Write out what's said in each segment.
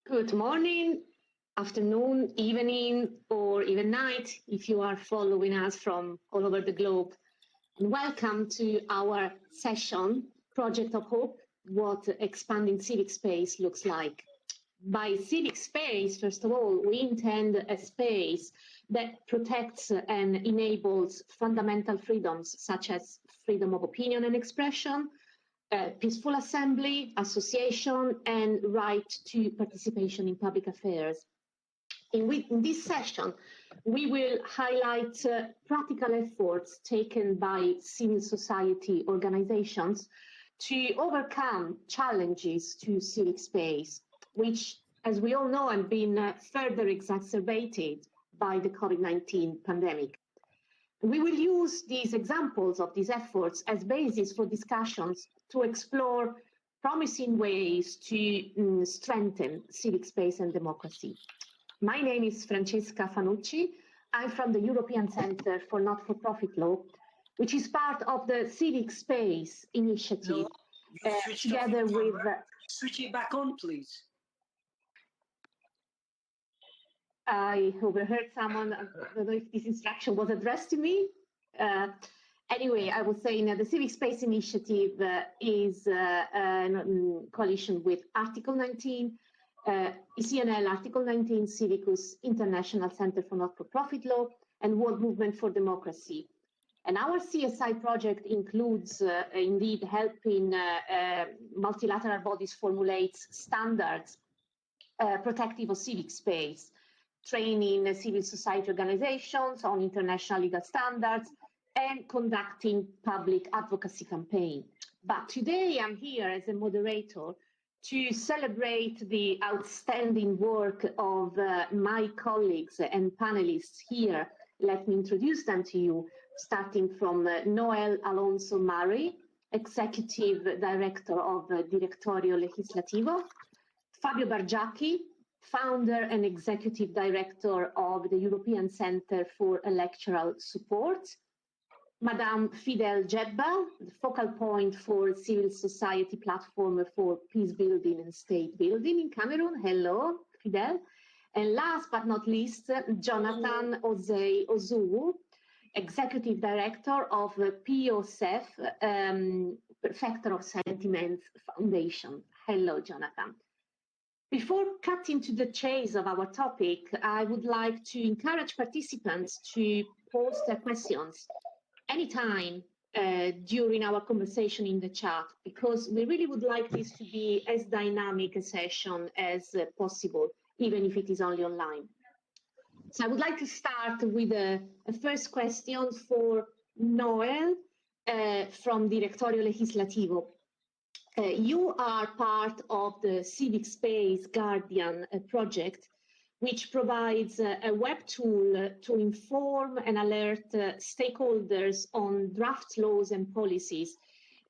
Good morning, afternoon, evening, or even night if you are following us from all over the globe. And welcome to our session, Project of Hope, what expanding civic space looks like. By civic space, first of all, we intend a space that protects and enables fundamental freedoms such as freedom of opinion and expression, peaceful assembly, association, and right to participation in public affairs. In this session, we will highlight practical efforts taken by civil society organizations to overcome challenges to civic space, which, as we all know, have been further exacerbated by the COVID-19 pandemic. We will use these examples of these efforts as basis for discussions to explore promising ways to strengthen civic space and democracy. My name is Francesca Fanucci. I'm from the European Centre for Not-for-Profit Law, which is part of the Civic Space Initiative. Together with... Switch it back on, please. I overheard someone, I don't know if this instruction was addressed to me. Anyway, I was saying that the Civic Space Initiative is a coalition with Article 19, ECNL, Article 19, Civicus, International Center for Not-for-Profit Law, and World Movement for Democracy. And our CSI project includes, indeed, helping multilateral bodies formulate standards protective of civic space, training civil society organizations on international legal standards, and conducting public advocacy campaign. But today I'm here as a moderator to celebrate the outstanding work of my colleagues and panelists here. Let me introduce them to you, starting from Noel Alonso Murray, Executive Director of Directorio Legislativo, Fabio Bargiacchi, Founder and Executive Director of the European Center for Electoral Support, Madame Fidel Jebba, the focal point for civil society platform for peace building and state building in Cameroon. Hello, Fidel. And last but not least, Jonathan Ozuu, Executive Director of POSEF, Perfecter of Sentiments Foundation. Hello, Jonathan. Before cutting to the chase of our topic, I would like to encourage participants to post their questions anytime during our conversation in the chat, because we really would like this to be as dynamic a session as possible, even if it is only online. So I would like to start with a first question for Noel from Directorio Legislativo. You are part of the Civic Space Guardian project, which provides a web tool to inform and alert stakeholders on draft laws and policies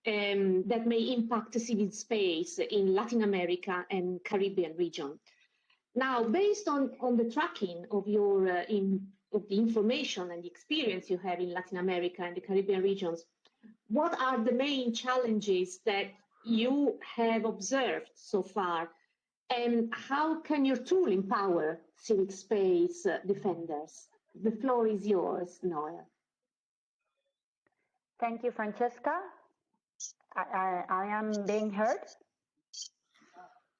that may impact the civil space in Latin America and Caribbean region. Now, based on the tracking of your of the information and the experience you have in Latin America and the Caribbean regions, what are the main challenges that you have observed so far, and how can your tool empower civic space defenders? The floor is yours, Noel. Thank you, Francesca. I am being heard?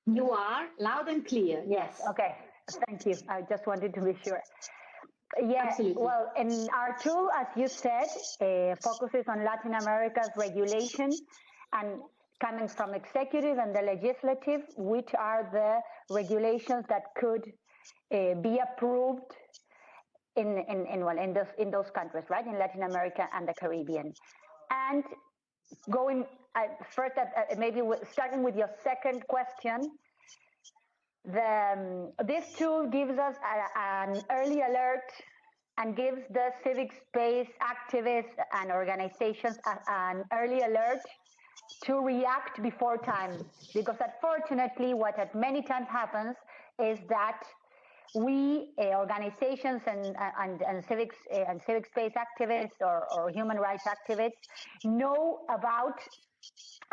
You are, loud and clear. Yes, okay. Thank you. I just wanted to be sure. Yes, absolutely. Well, and our tool, as you said, focuses on Latin America's regulation and coming from executive and the legislative, which are the regulations that could be approved in those countries, right, in Latin America and the Caribbean. And going first, maybe starting with your second question, this tool gives us an early alert and gives the civic space activists and organizations an early alert to react before time, because unfortunately what many times happens is that we organizations and civic space activists or human rights activists know about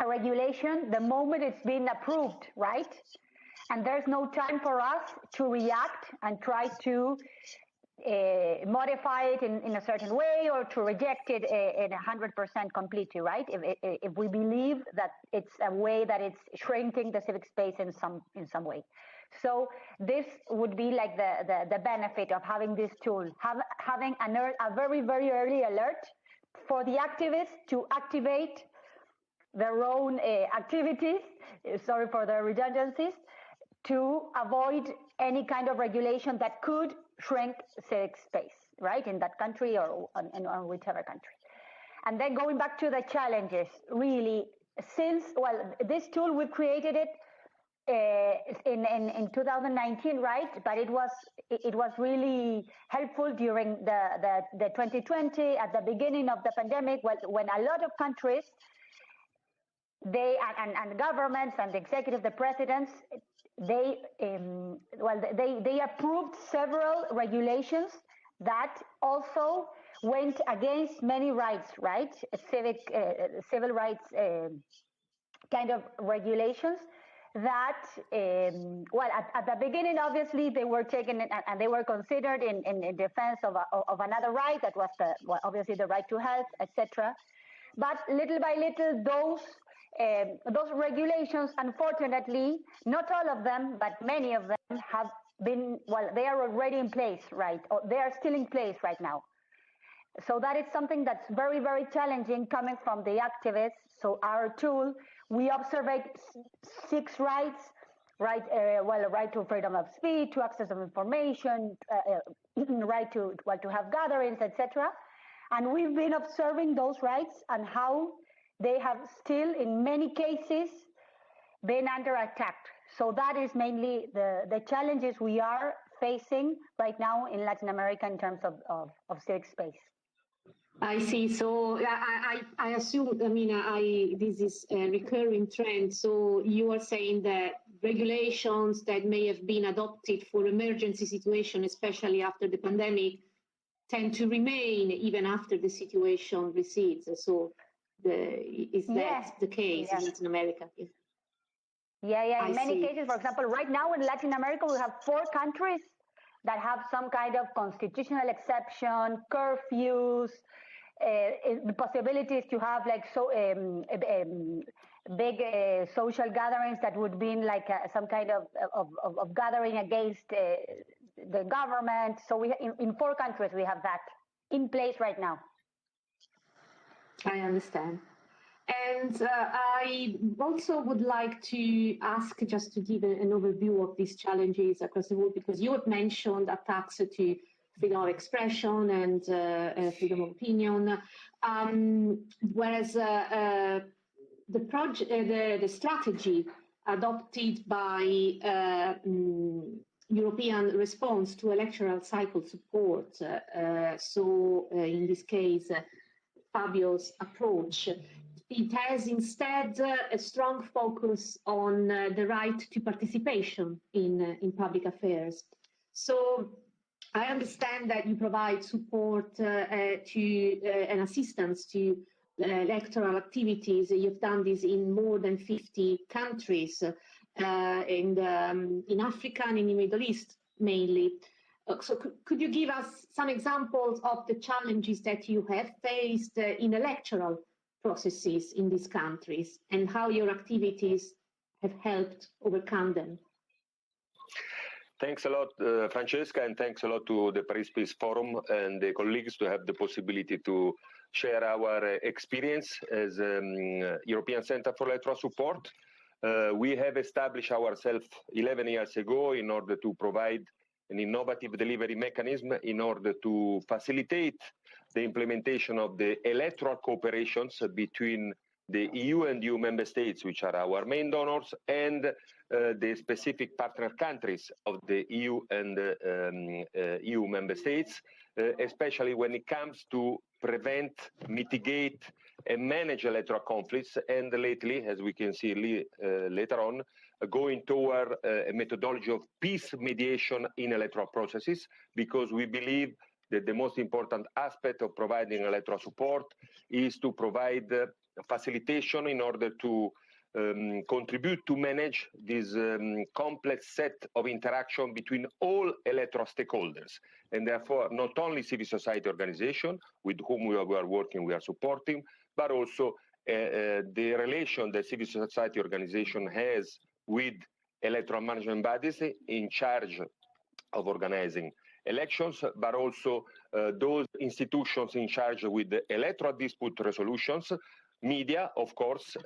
a regulation the moment it's been approved, right? and there's no time for us to react and try to modify it in a certain way or to reject it in 100% completely, right? If we believe that it's a way that it's shrinking the civic space in some way. So this would be like the benefit of having this tool, having a very, very early alert for the activists to activate their own activities, sorry for the redundancies, to avoid any kind of regulation that could shrink civic space, right, in that country or whichever country. And then going back to the challenges, really, this tool, we created it in 2019, right? But it was really helpful during the 2020, at the beginning of the pandemic, when a lot of countries, and governments and the executive, the presidents, they approved several regulations that also went against many rights, right? Civil rights kind of regulations that, at the beginning, obviously, they were taken and they were considered in defense of another right, that was obviously the right to health, etc. But little by little, those regulations, unfortunately, not all of them, but many of them have been, they are already in place, right? Or they are still in place right now. So that is something that's very, very challenging coming from the activists. So our tool, we observe 6 rights, right? Right to freedom of speech, to access of information, right to have gatherings, etc. And we've been observing those rights and how they have still, in many cases, been under attack. So that is mainly the challenges we are facing right now in Latin America in terms of civic space. I see. So I assume, this is a recurring trend. So you are saying that regulations that may have been adopted for emergency situation, especially after the pandemic, tend to remain even after the situation recedes. So is that the case in Latin America? Yeah. In many cases, for example, right now in Latin America, we have 4 countries that have some kind of constitutional exception, curfews, the possibilities to have big social gatherings that would be like some kind of gathering against the government. So in 4 countries we have that in place right now. I understand. And I also would like to ask, just to give an overview of these challenges across the world, because you had mentioned attacks to freedom of expression and freedom of opinion, whereas the strategy adopted by European response to electoral cycle support, in this case, Fabio's approach, it has instead a strong focus on the right to participation in public affairs. So I understand that you provide support and assistance to electoral activities. You've done this in more than 50 countries, in Africa and in the Middle East mainly. So could you give us some examples of the challenges that you have faced in electoral processes in these countries and how your activities have helped overcome them? Thanks a lot, Francesca, and thanks a lot to the Paris Peace Forum and the colleagues to have the possibility to share our experience as European Center for Electoral Support. We have established ourselves 11 years ago in order to provide an innovative delivery mechanism in order to facilitate the implementation of the electoral cooperations between the EU and EU member states, which are our main donors, and the specific partner countries of the EU and EU member states, especially when it comes to prevent, mitigate, and manage electoral conflicts, and lately, as we can see later on, going toward a methodology of peace mediation in electoral processes, because we believe that the most important aspect of providing electoral support is to provide facilitation in order to contribute to manage this complex set of interaction between all electoral stakeholders, and therefore not only civil society organizations with whom we are working, we are supporting, but also the relation that civil society organization has with electoral management bodies in charge of organizing elections, but also those institutions in charge with the electoral dispute resolutions, media, of course,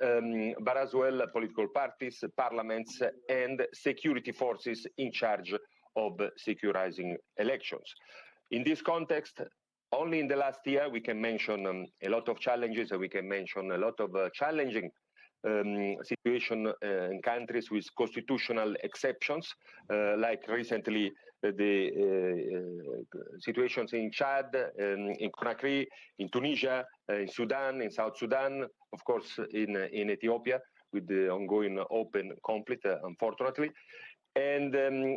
but as well political parties, parliaments, and security forces in charge of securizing elections. In this context, only in the last year, we can mention a lot of challenges, and we can mention a lot of challenging situation in countries with constitutional exceptions, like recently the situations in Chad, in Conakry, in Tunisia, in Sudan, in South Sudan, of course in Ethiopia with the ongoing open conflict, unfortunately. And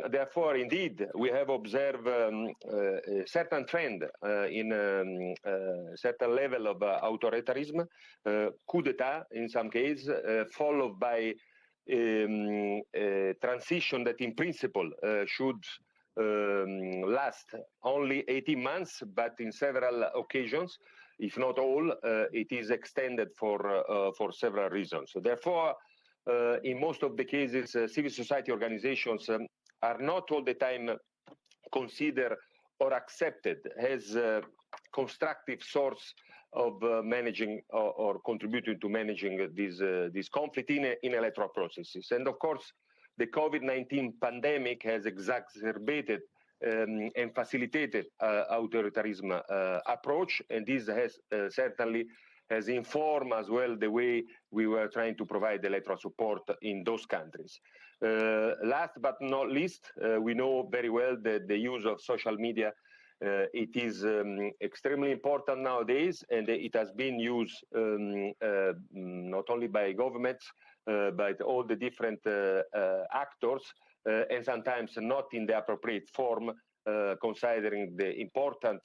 therefore, indeed, we have observed a certain trend in a certain level of authoritarianism, coup d'etat in some cases, followed by a transition that in principle should last only 18 months, but in several occasions, if not all, it is extended for several reasons. So therefore, in most of the cases, civil society organizations are not all the time considered or accepted as a constructive source of managing or contributing to managing this conflict in electoral processes. And of course, the COVID-19 pandemic has exacerbated and facilitated authoritarianism approach, and this has certainly has informed as well the way we were trying to provide electoral support in those countries. Last but not least, we know very well that the use of social media it is extremely important nowadays, and it has been used not only by governments, but all the different actors, and sometimes not in the appropriate form, considering the important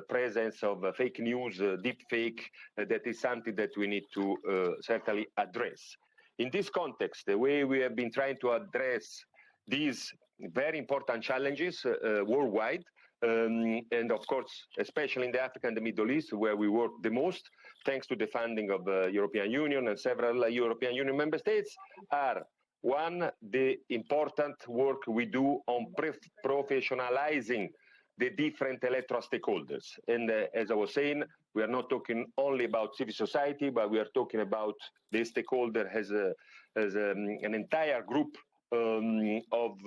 presence of fake news, deep fake, that is something that we need to certainly address. In this context, the way we have been trying to address these very important challenges worldwide, and of course, especially in the Africa and the Middle East, where we work the most, thanks to the funding of the European Union and several European Union member states, are one, the important work we do on professionalizing the different electoral stakeholders. And as I was saying, we are not talking only about civil society, but we are talking about the stakeholder as an entire group of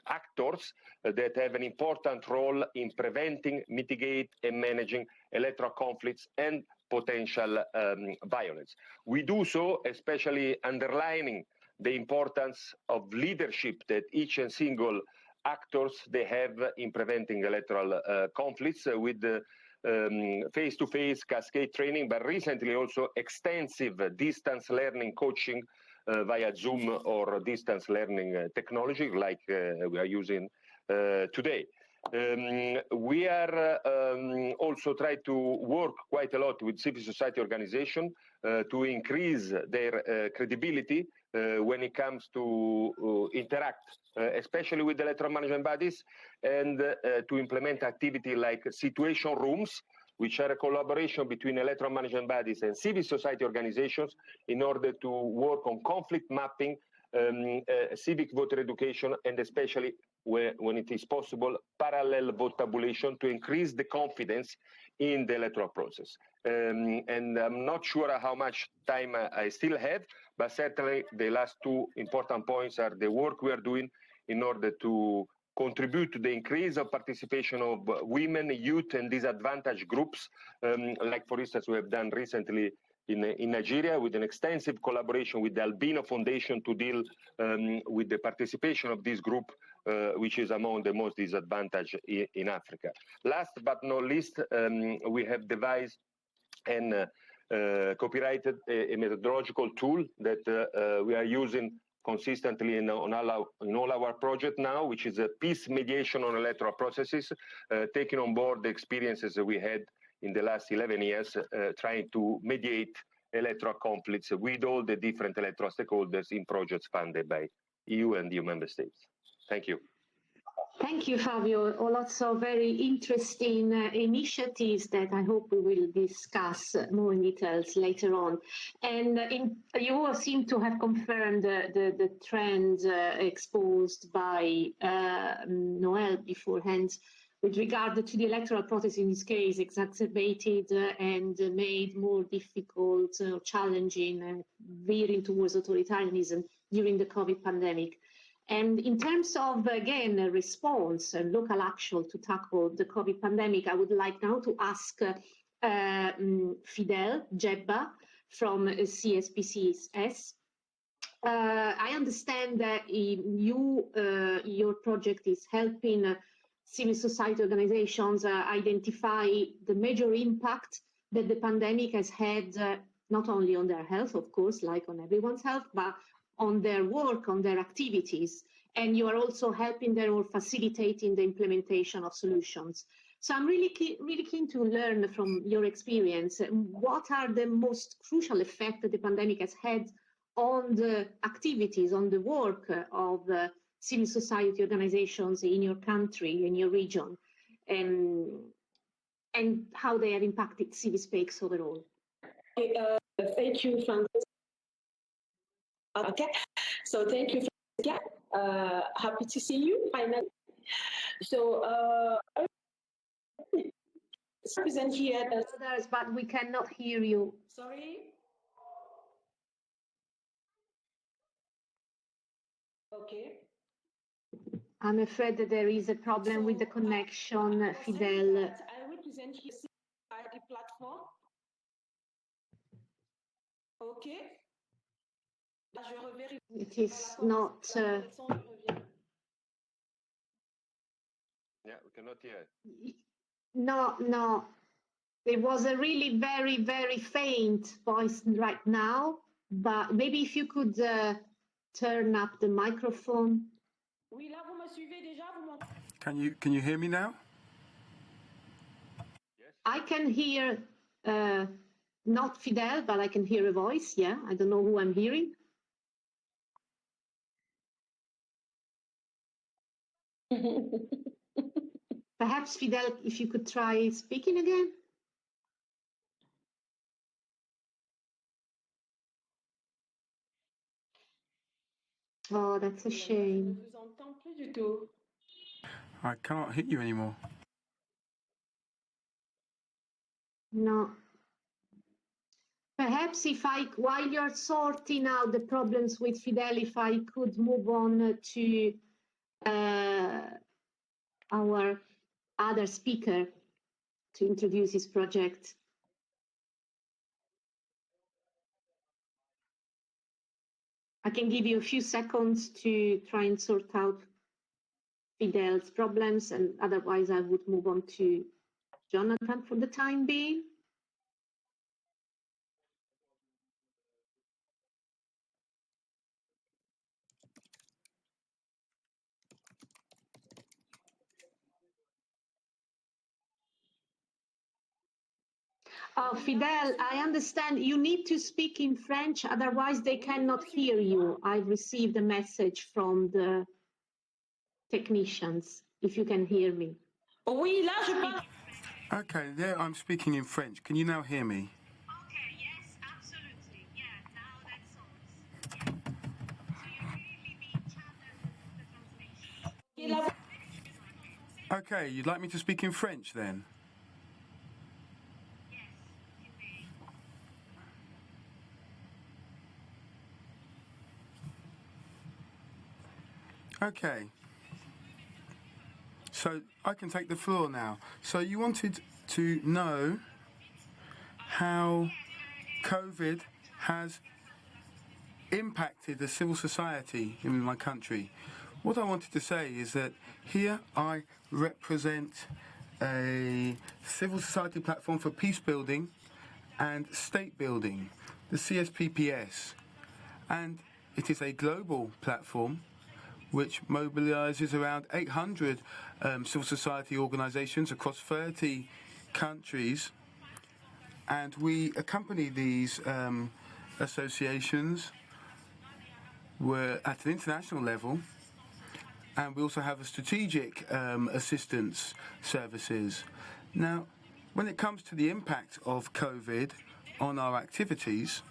actors that have an important role in preventing, mitigate, and managing electoral conflicts and potential violence. We do so especially underlining the importance of leadership that each and single actors they have in preventing electoral conflicts with face-to-face cascade training, but recently also extensive distance learning coaching via Zoom or distance learning technology like we are using today. We are also trying to work quite a lot with civil society organizations to increase their credibility when it comes to interact, especially with the electoral management bodies, and to implement activity like situation rooms, which are a collaboration between electoral management bodies and civil society organizations in order to work on conflict mapping, civic voter education, and especially when it is possible, parallel vote tabulation to increase the confidence in the electoral process. And I'm not sure how much time I still have, but certainly the last two important points are the work we are doing in order to contribute to the increase of participation of women, youth, and disadvantaged groups, like, for instance, we have done recently in Nigeria with an extensive collaboration with the Albino Foundation to deal with the participation of this group, which is among the most disadvantaged in Africa. Last but not least, we have devised and copyrighted a methodological tool that we are using consistently in all our projects now, which is a peace mediation on electoral processes, taking on board the experiences that we had in the last 11 years, trying to mediate electoral conflicts with all the different electoral stakeholders in projects funded by EU and EU member states. Thank you. Thank you, Fabio. Lots of very interesting initiatives that I hope we will discuss more in details later on. And you all seem to have confirmed the trends exposed by Noel beforehand with regard to the electoral process in this case, exacerbated and made more difficult, challenging, veering towards authoritarianism during the COVID pandemic. And in terms of, again, a response and local action to tackle the COVID pandemic, I would like now to ask Fidel Jebba from CSPCS. I understand that your project is helping civil society organizations identify the major impact that the pandemic has had, not only on their health, of course, like on everyone's health, but on their work, on their activities. And you are also helping them or facilitating the implementation of solutions. So I'm really keen to learn from your experience, what are the most crucial effects that the pandemic has had on the activities, on the work of civil society organizations in your country, in your region, and how they have impacted civic space overall. Thank you, Francis. Okay, so thank you, Francisca. Happy to see you finally. So, present here. Others, but we cannot hear you. Sorry. Okay. I'm afraid that there is a problem with the connection, Fidel. I will present here the platform. Okay. It is not. Yeah, we cannot hear. No. It was a really very, very faint voice right now, but maybe if you could turn up the microphone. Can you hear me now? Yes. I can hear not Fidel, but I can hear a voice. Yeah, I don't know who I'm hearing. Perhaps Fidel, if you could try speaking again. Oh, that's a shame. I can't hit you anymore. No. Perhaps while you're sorting out the problems with Fidel, if I could move on to our other speaker to introduce his project. I can give you a few seconds to try and sort out Fidel's problems, and otherwise I would move on to Jonathan for the time being. Fidel, I understand you need to speak in French, otherwise they cannot hear you. I've received a message from the technicians, if you can hear me. Oui, là, je parle. Okay, there I'm speaking in French. Can you now hear me? Okay, yes, absolutely. Yeah, now that solves. Yeah. So you really need the translation. Okay, you'd like me to speak in French then? Yes, you may. Okay. So I can take the floor now. So you wanted to know how COVID has impacted the civil society in my country. What I wanted to say is that here I represent a civil society platform for peace building and state building, the CSPPS. And it is a global platform which mobilizes around 800 civil society organizations across 30 countries. And we accompany these associations at an international level, and we also have a strategic assistance services. Now, when it comes to the impact of COVID on our activities,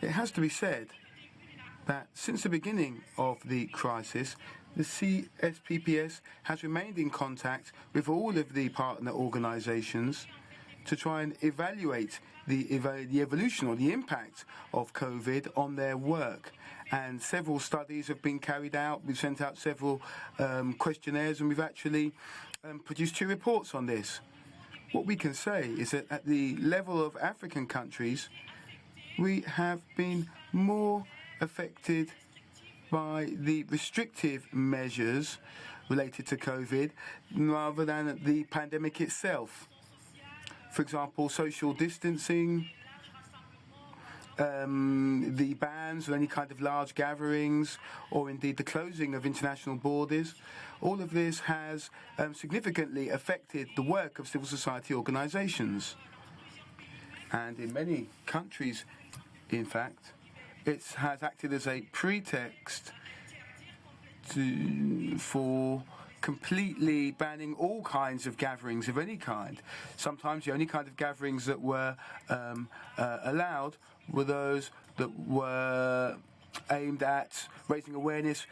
it has to be said that since the beginning of the crisis, the CSPPS has remained in contact with all of the partner organisations to try and evaluate the evolution or the impact of COVID on their work. And several studies have been carried out. We've sent out several questionnaires, and we've actually produced 2 reports on this. What we can say is that at the level of African countries, we have been more affected by the restrictive measures related to COVID rather than the pandemic itself. For example, social distancing, the bans on any kind of large gatherings, or indeed the closing of international borders. All of this has significantly affected the work of civil society organisations. And in many countries, in fact, it has acted as a pretext for completely banning all kinds of gatherings of any kind. Sometimes the only kind of gatherings that were allowed were those that were aimed at raising awareness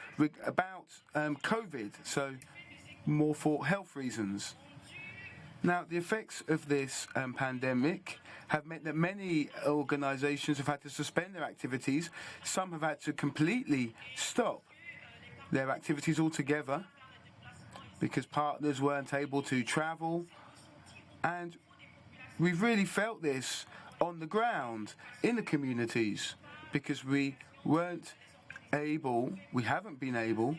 about COVID, so more for health reasons. Now, the effects of this pandemic have meant that many organisations have had to suspend their activities. Some have had to completely stop their activities altogether because partners weren't able to travel. And we've really felt this on the ground in the communities because we haven't been able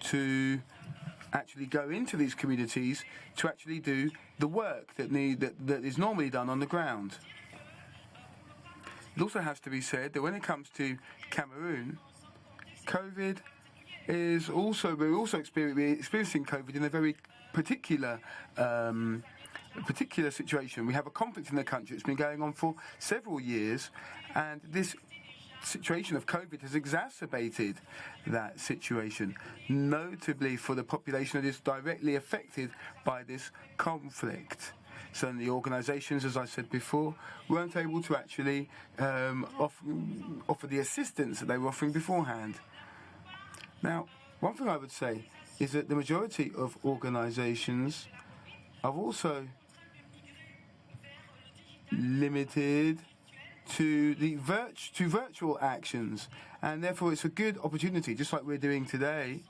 to actually go into these communities to actually do the work that is normally done on the ground. It also has to be said that when it comes to Cameroon, COVID is we're also experiencing COVID in a very particular situation. We have a conflict in the country. It's been going on for several years, and this situation of COVID has exacerbated that situation, notably for the population that is directly affected by this conflict. So the organisations, as I said before, weren't able to actually offer the assistance that they were offering beforehand. Now, one thing I would say is that the majority of organisations are also limited to virtual actions, and therefore it's a good opportunity, just like we're doing today.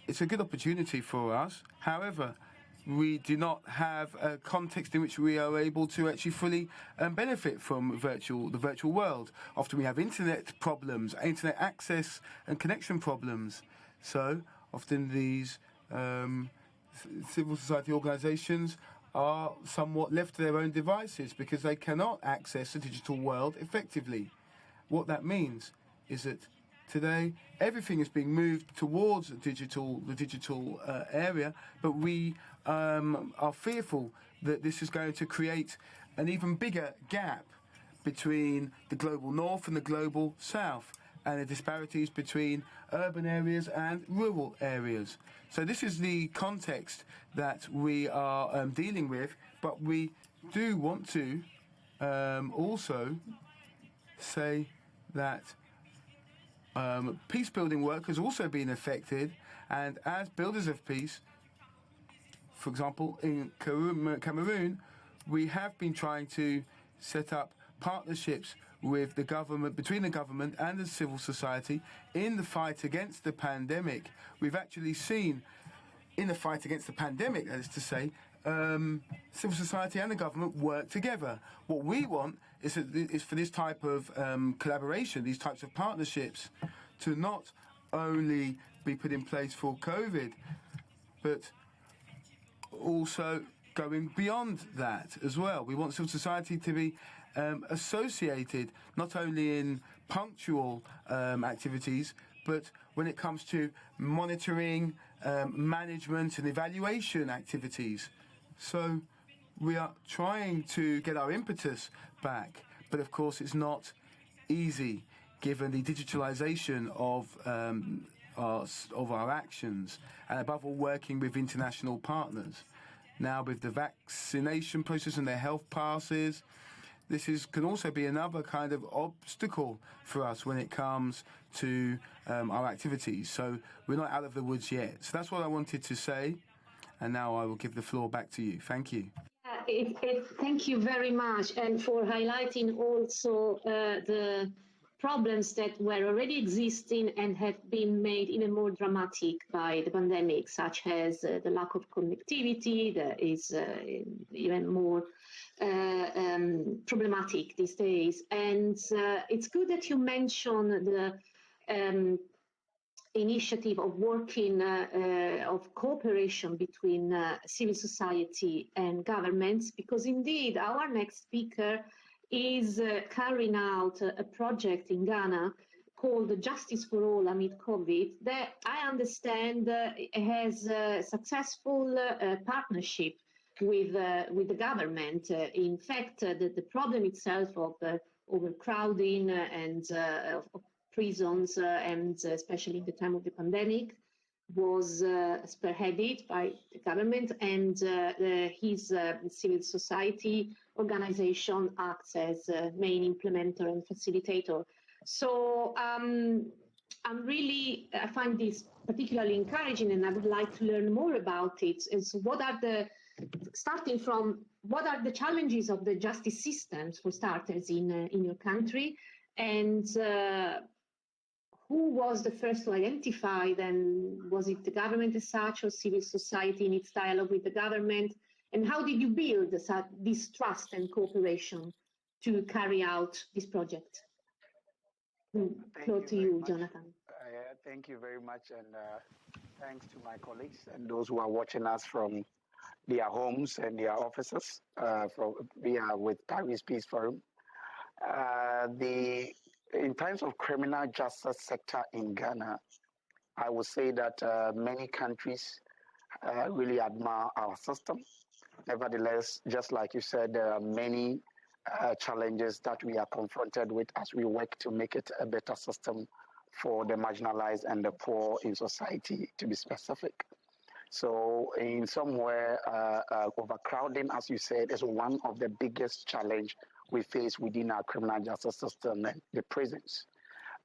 It's a good opportunity for us. However, we do not have a context in which we are able to actually fully benefit from the virtual world. Often we have internet problems, internet access and connection problems. So often these civil society organisations are somewhat left to their own devices because they cannot access the digital world effectively. What that means is that today everything is being moved towards the digital area, but we are fearful that this is going to create an even bigger gap between the global north and the global south, and the disparities between urban areas and rural areas. So this is the context that we are dealing with, but we do want to also say that peace-building work has also been affected, and as builders of peace, for example, in Cameroon, we have been trying to set up partnerships with the government, between the government and the civil society in the fight against the pandemic. We've actually seen in the fight against the pandemic, that is to say, civil society and the government work together. What we want is for this type of collaboration, these types of partnerships, to not only be put in place for COVID, but also going beyond that as well. We want civil society to be associated not only in punctual activities, but when it comes to monitoring, management and evaluation activities. So we are trying to get our impetus back, but of course it's not easy given the digitalization of our actions, and above all working with international partners. Now with the vaccination process and their health passes, can also be another kind of obstacle for us when it comes to our activities. So we're not out of the woods yet. So that's what I wanted to say. And now I will give the floor back to you. Thank you. Thank you very much, and for highlighting also the problems that were already existing and have been made even more dramatic by the pandemic, such as the lack of connectivity that is even more problematic these days. And it's good that you mentioned the initiative of working, of cooperation between civil society and governments, because indeed our next speaker is carrying out a project in Ghana called Justice for All Amid COVID that I understand has a successful partnership with the government. In fact, the problem itself of overcrowding and of prisons, and especially in the time of the pandemic, was spearheaded by the government, and his civil society organization acts as a main implementer and facilitator. So I find this particularly encouraging, and I would like to learn more about it. And so what are the challenges of the justice systems, for starters, in your country, and who was the first to identify them? Was it the government as such, or civil society in its dialogue with the government? And how did you build this trust and cooperation to carry out this project? Floor to you, Jonathan. Thank you very much, and thanks to my colleagues and those who are watching us from their homes and their offices with Paris Peace Forum. In terms of criminal justice sector in Ghana, I would say that many countries really admire our system. Nevertheless, just like you said, there are many challenges that we are confronted with as we work to make it a better system for the marginalized and the poor in society, to be specific. So in somewhere, overcrowding, as you said, is one of the biggest challenge we face within our criminal justice system and the prisons.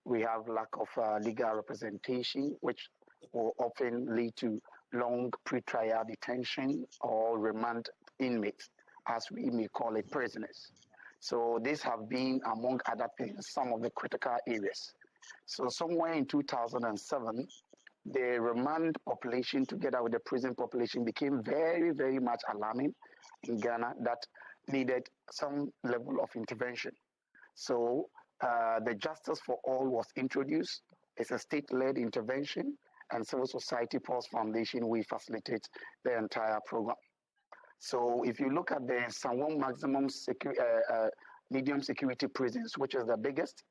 We have lack of legal representation, which will often lead to long pre-trial detention or remand inmates, as we may call it, prisoners. So these have been, among other things, some of the critical areas. So somewhere in 2007, the remand population together with the prison population became very, very much alarming in Ghana, that needed some level of intervention. So the Justice for All was introduced. It's a state-led intervention, and Civil Society Pulse Foundation, we facilitate the entire program. So if you look at the Sanwó medium security prisons, which is the biggest,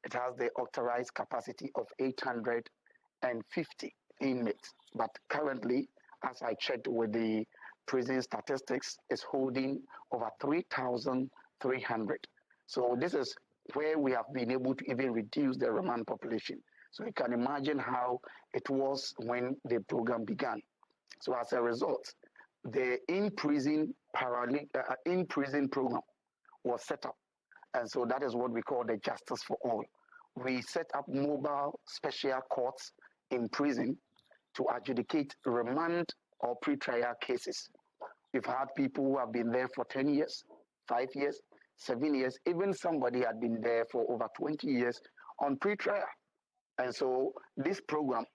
it has the authorized capacity of 850 inmates. But currently, as I checked with the prison statistics, is holding over 3,300. So this is where we have been able to even reduce the remand population. So you can imagine how it was when the program began. So as a result, the in-prison program was set up. And so that is what we call the Justice for All. We set up mobile special courts in prison to adjudicate remand or pre-trial cases. We've had people who have been there for 10 years, 5 years, 7 years, even somebody had been there for over 20 years on pre-trial. And so this program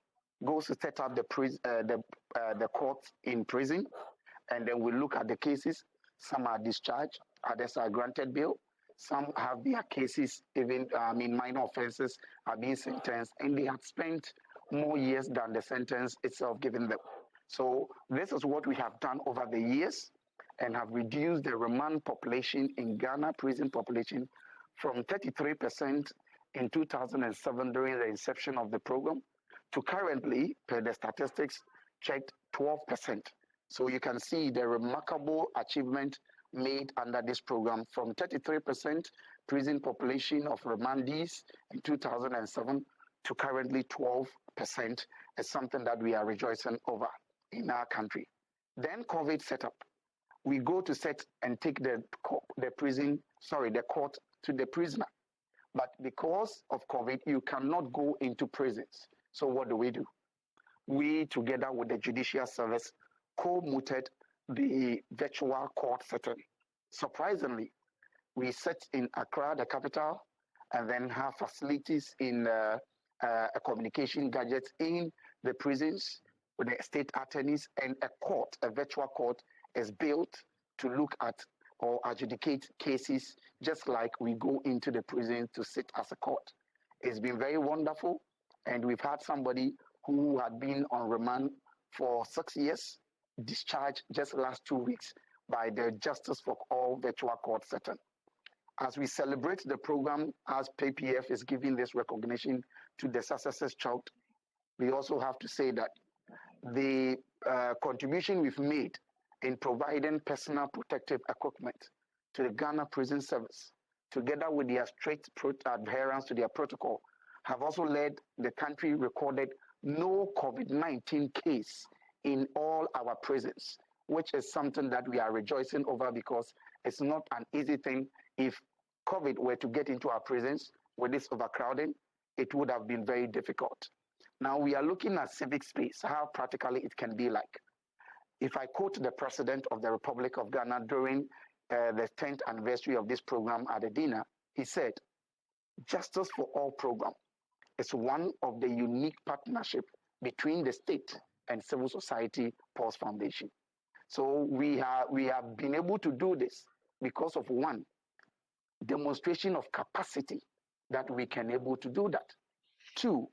goes to set up the courts in prison, and then we look at the cases. Some are discharged, others are granted bail. Some have their cases, even minor offenses, are being sentenced, and they have spent more years than the sentence itself given them. So this is what we have done over the years, and have reduced the remand population in Ghana, prison population, from 33% in 2007 during the inception of the program to currently, per the statistics checked, 12%. So you can see the remarkable achievement made under this program, from 33% prison population of remandees in 2007 to currently 12%, is something that we are rejoicing over in our country. Then COVID set up. We go to set and take the court to the prisoner. But because of COVID, you cannot go into prisons. So what do? We, together with the Judicial Service, co-mooted the virtual court setting. Surprisingly, we set in Accra, the capital, and then have facilities in communication gadgets in the prisons with the state attorneys, and a virtual court is built to look at or adjudicate cases just like we go into the prison to sit as a court. It's been very wonderful, and we've had somebody who had been on remand for 6 years discharged just last 2 weeks by the Justice for All virtual court setting. As we celebrate the program, as PPF is giving this recognition to the successes child, we also have to say that the contribution we've made in providing personal protective equipment to the Ghana Prison Service, together with their strict adherence to their protocol, have also led the country recorded no COVID-19 case in all our prisons, which is something that we are rejoicing over, because it's not an easy thing. If COVID were to get into our prisons with this overcrowding, it would have been very difficult. Now we are looking at civic space, how practically it can be like. If I quote the President of the Republic of Ghana during the 10th anniversary of this program at the dinner, he said, "Justice for All program is one of the unique partnership between the state and civil society Pulse Foundation." So we have been able to do this because of, one, demonstration of capacity that we can able to do that. Two,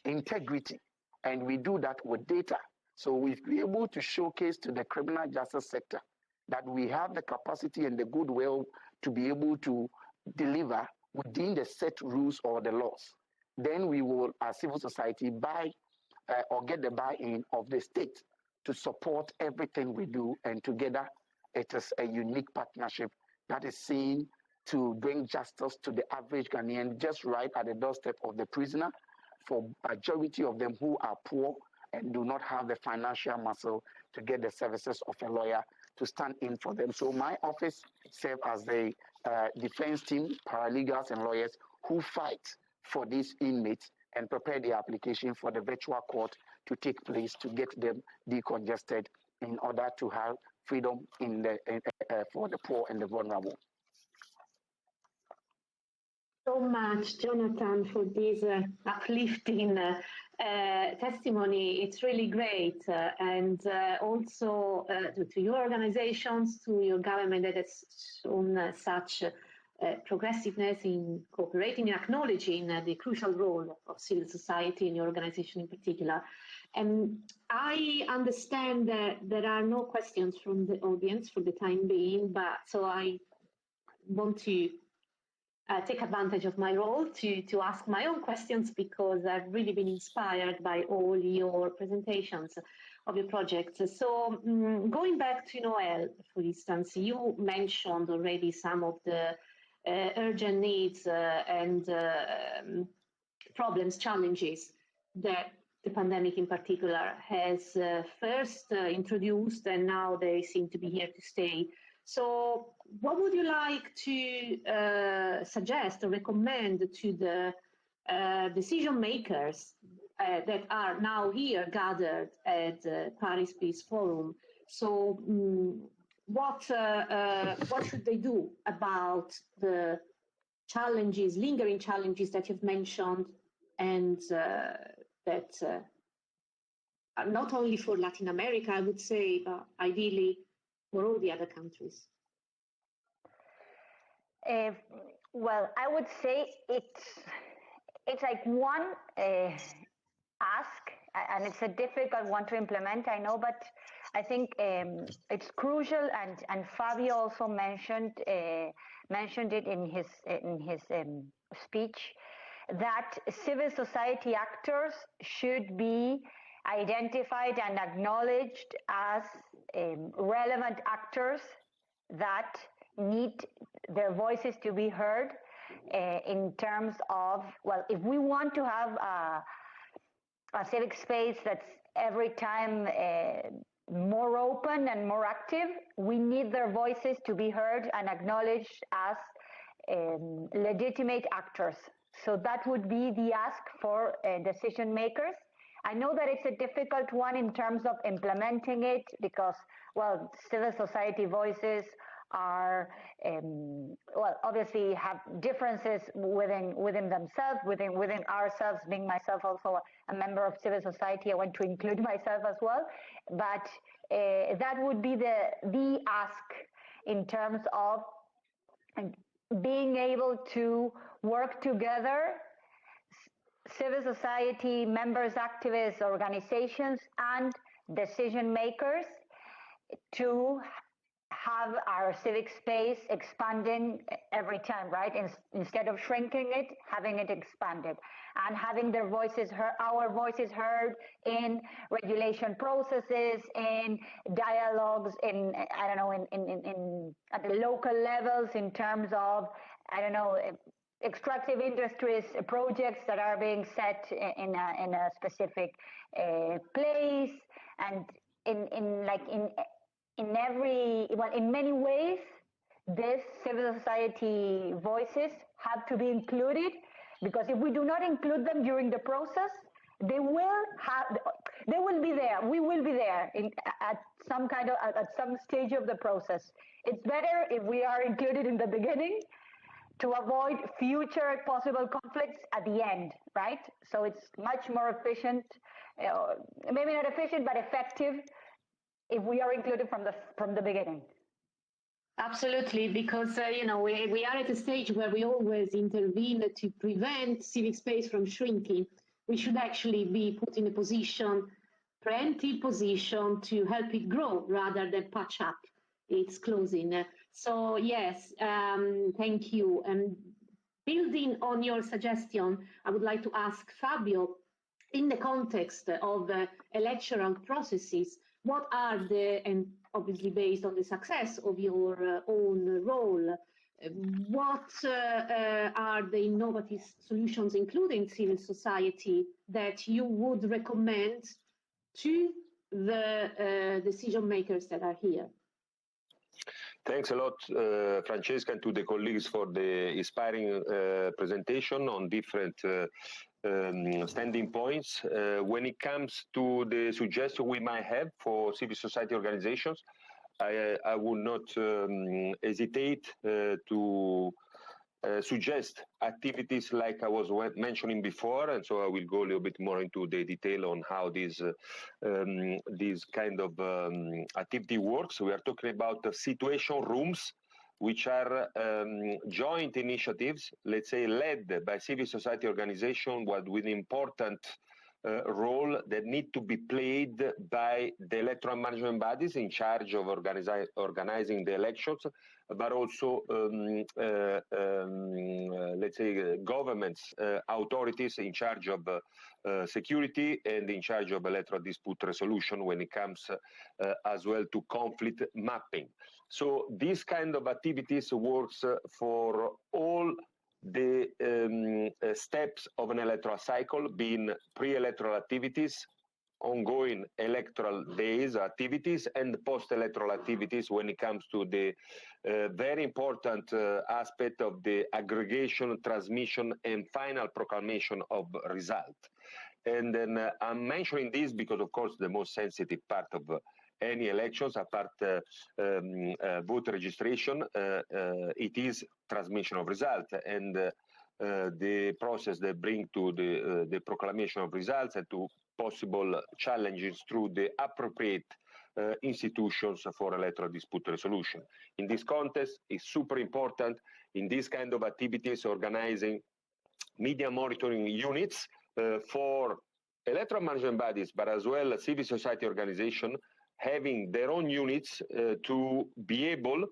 integrity, and we do that with data. So we've been able to showcase to the criminal justice sector that we have the capacity and the goodwill to be able to deliver within the set rules or the laws. Then we will, as civil society, buy or get the buy-in of the state to support everything we do, and together it is a unique partnership that is seen to bring justice to the average Ghanaian just right at the doorstep of the prisoner, for majority of them who are poor and do not have the financial muscle to get the services of a lawyer to stand in for them. So my office serves as the defense team, paralegals and lawyers who fight for these inmates and prepare the application for the virtual court to take place to get them decongested in order to have freedom for the poor and the vulnerable. So much, Jonathan, for this uplifting testimony. It's really great. And also to your organizations, to your government that has shown such progressiveness in cooperating and acknowledging the crucial role of civil society in your organization in particular. And I understand that there are no questions from the audience for the time being, but so I want to take advantage of my role to ask my own questions, because I've really been inspired by all your presentations of your projects. So going back to Noel, for instance, you mentioned already some of the urgent needs and problems, challenges that the pandemic in particular has first introduced, and now they seem to be here to stay. So what would you like to suggest or recommend to the decision makers that are now here gathered at the Paris Peace Forum? So what should they do about the challenges, lingering challenges that you've mentioned, and that are not only for Latin America, I would say, but ideally for all the other countries? Well, I would say it's like one ask, and it's a difficult one to implement, I know, but I think it's crucial, and Fabio also mentioned it in his speech, that civil society actors should be identified and acknowledged as relevant actors that need their voices to be heard in terms of, well, if we want to have a civic space that's every time more open and more active, we need their voices to be heard and acknowledged as legitimate actors. So that would be the ask for decision makers. I know that it's a difficult one in terms of implementing it because, well, civil society voices are, well, obviously have differences within themselves, within ourselves. Being myself also a member of civil society, I want to include myself as well. But that would be the ask in terms of being able to work together, civil society members, activists, organizations, and decision makers to have our civic space expanding every time, right? Instead of shrinking it, having it expanded and having their voices heard, our voices heard in regulation processes, in dialogues, in, I don't know, in at the local levels in terms of, I don't know, extractive industries projects that are being set in a specific place, and in many ways, these civil society voices have to be included, because if we do not include them during the process, they will be there. We will be there at some stage of the process. It's better if we are included in the beginning to avoid future possible conflicts at the end, right? So it's much more efficient, maybe not efficient, but effective if we are included from the beginning. Absolutely, because we are at a stage where we always intervene to prevent civic space from shrinking. We should actually be put in a preemptive position to help it grow rather than patch up its closing. So yes, thank you. And building on your suggestion, I would like to ask Fabio, in the context of electoral processes, what are and obviously based on the success of your own role, what are the innovative solutions, including civil society, that you would recommend to the decision makers that are here? Thanks a lot, Francesca, and to the colleagues for the inspiring presentation on different standing points. When it comes to the suggestion we might have for civil society organizations, I would not hesitate to suggest activities like I was mentioning before, and so I will go a little bit more into the detail on how this kind of activity works. We are talking about the situation rooms, which are joint initiatives, let's say, led by civil society organizations, with important role that need to be played by the electoral management bodies in charge of organizing the elections, but also, let's say, governments, authorities in charge of security and in charge of electoral dispute resolution when it comes as well to conflict mapping. So this kind of activities works for all the steps of an electoral cycle, being pre-electoral activities, ongoing electoral days activities, and post-electoral activities when it comes to the very important aspect of the aggregation, transmission, and final proclamation of result. And then I'm mentioning this because, of course, the most sensitive part of any elections, apart vote registration, it is transmission of result, and the process that bring to the proclamation of results and to possible challenges through the appropriate institutions for electoral dispute resolution. In this context, it's super important in this kind of activities organizing media monitoring units for electoral management bodies, but as well as civil society organizations, having their own units to be able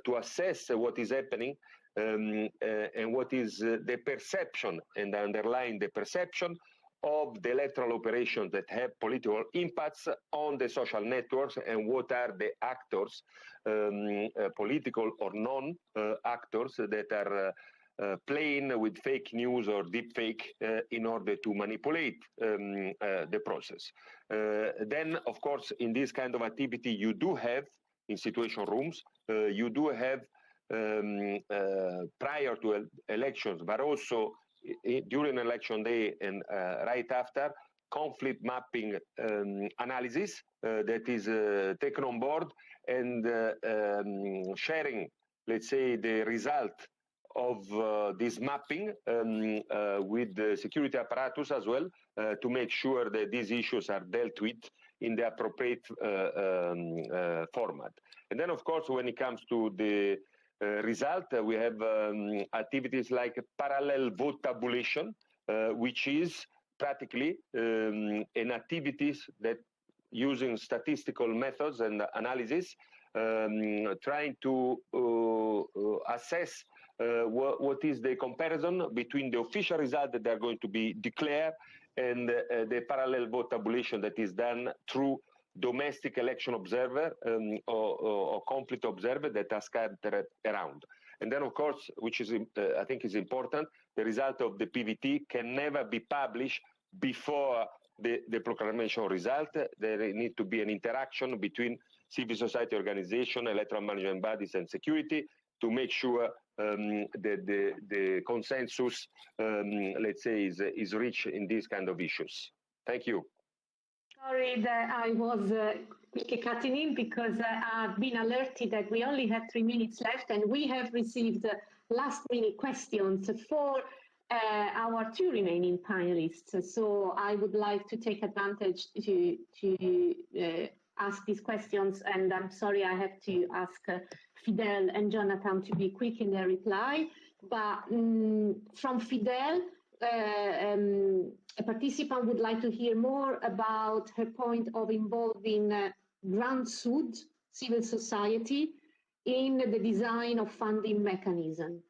to assess what is happening and what is the perception, and underlying the perception of the electoral operations that have political impacts on the social networks and what are the actors, political or non-actors, that are playing with fake news or deep fake in order to manipulate the process. Then, of course, in this kind of activity, you do have, in situation rooms, you do have prior to elections, but also during election day and right after, conflict mapping analysis that is taken on board, and sharing, let's say, the result of this mapping with the security apparatus as well, to make sure that these issues are dealt with in the appropriate format. And then, of course, when it comes to the result, we have activities like parallel vote tabulation, which is practically an activities that using statistical methods and analysis, trying to assess what is the comparison between the official result that are going to be declared and the parallel vote tabulation that is done through domestic election observer or conflict observer that are scattered around. And then, of course, which is I think is important, the result of the PVT can never be published before the proclamation result. There needs to be an interaction between civil society organization, electoral management bodies, and security to make sure that the consensus, let's say, is reached in these kind of issues. Thank you. Sorry that I was quickly cutting in because I've been alerted that we only have 3 minutes left, and we have received last-minute questions for our 2 remaining panelists. So I would like to take advantage to ask these questions, and I'm sorry I have to ask Fidel and Jonathan to be quick in their reply. But from Fidel, a participant would like to hear more about her point of involving Grand Sud, civil society, in the design of funding mechanism.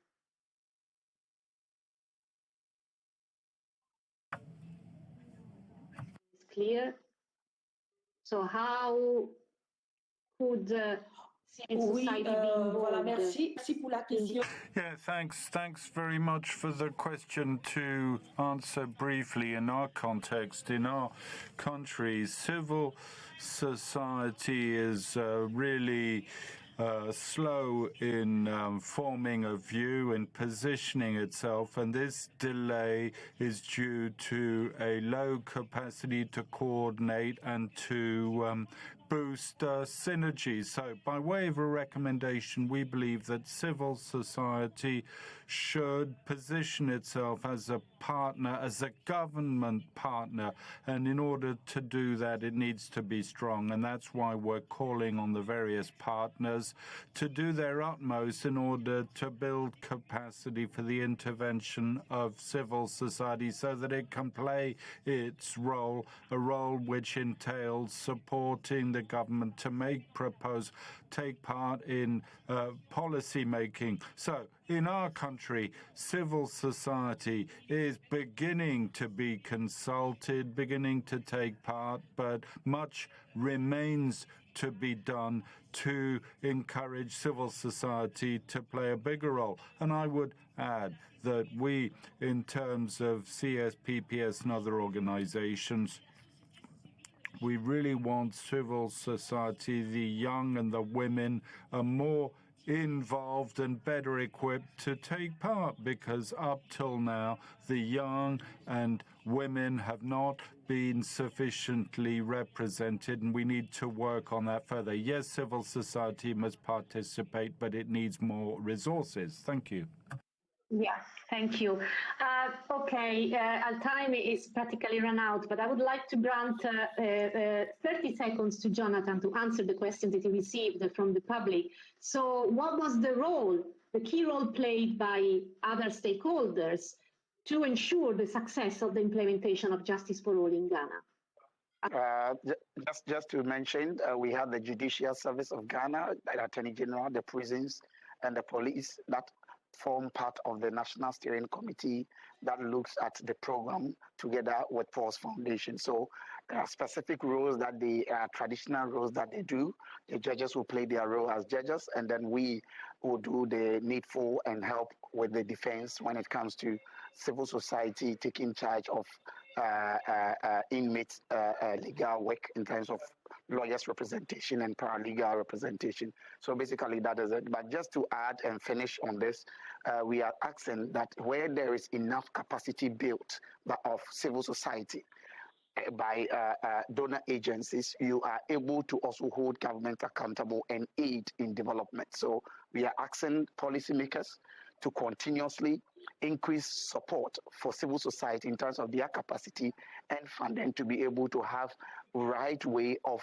It's clear. So how could civil society be involved? Voilà, merci pour la question. Yeah, thanks very much for the question. To answer briefly, in our context, in our country, civil society is really slow in forming a view and positioning itself, and this delay is due to a low capacity to coordinate and to boost synergy. So by way of a recommendation, we believe that civil society should position itself as a partner, as a government partner, and in order to do that, it needs to be strong, and that's why we're calling on the various partners to do their utmost in order to build capacity for the intervention of civil society so that it can play its role, a role which entails supporting the government to make proposals, take part in policy making. So in our country, civil society is beginning to be consulted, beginning to take part, but much remains to be done to encourage civil society to play a bigger role. And I would add that we, in terms of CSPPS and other organizations, we really want civil society, the young and the women, are more involved and better equipped to take part, because up till now, the young and women have not been sufficiently represented, and we need to work on that further. Yes, civil society must participate, but it needs more resources. Thank you. Yes, thank you. Okay, our time is practically run out, but I would like to grant 30 seconds to Jonathan to answer the questions that he received from the public. So what was the role, the key role played by other stakeholders to ensure the success of the implementation of Justice for All in Ghana? Just to mention, we have the Judicial Service of Ghana, the Attorney General, the prisons, and the police that form part of the National Steering Committee that looks at the program together with Paul's Foundation. So there are specific roles that traditional roles that they do. The judges will play their role as judges, and then we will do the needful and help with the defense when it comes to civil society taking charge of inmates' legal work in terms of lawyers' representation and paralegal representation. So basically that is it. But just to add and finish on this, we are asking that where there is enough capacity built of civil society by donor agencies, you are able to also hold government accountable and aid in development. So we are asking policymakers to continuously increase support for civil society in terms of their capacity and funding to be able to have right way of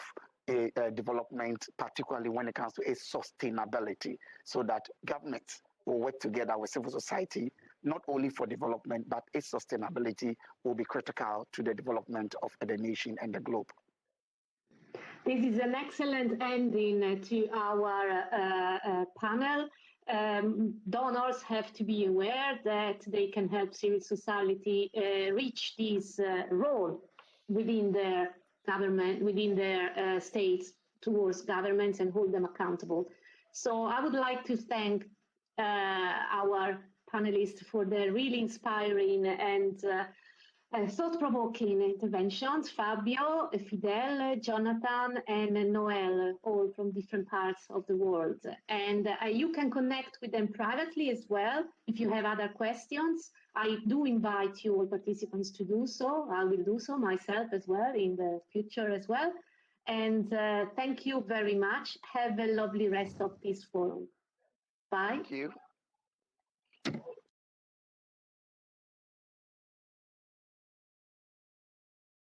development, particularly when it comes to its sustainability, so that governments will work together with civil society, not only for development, but its sustainability will be critical to the development of the nation and the globe. This is an excellent ending to our panel. Donors have to be aware that they can help civil society reach this role within their government, within their states towards governments and hold them accountable. So I would like to thank our panelists for their really inspiring and thought-provoking interventions, Fabio, Fidel, Jonathan, and Noel, all from different parts of the world. And you can connect with them privately as well if you have other questions. I do invite you all participants to do so. I will do so myself as well in the future as well. And thank you very much. Have a lovely rest of this forum. Bye. Thank you.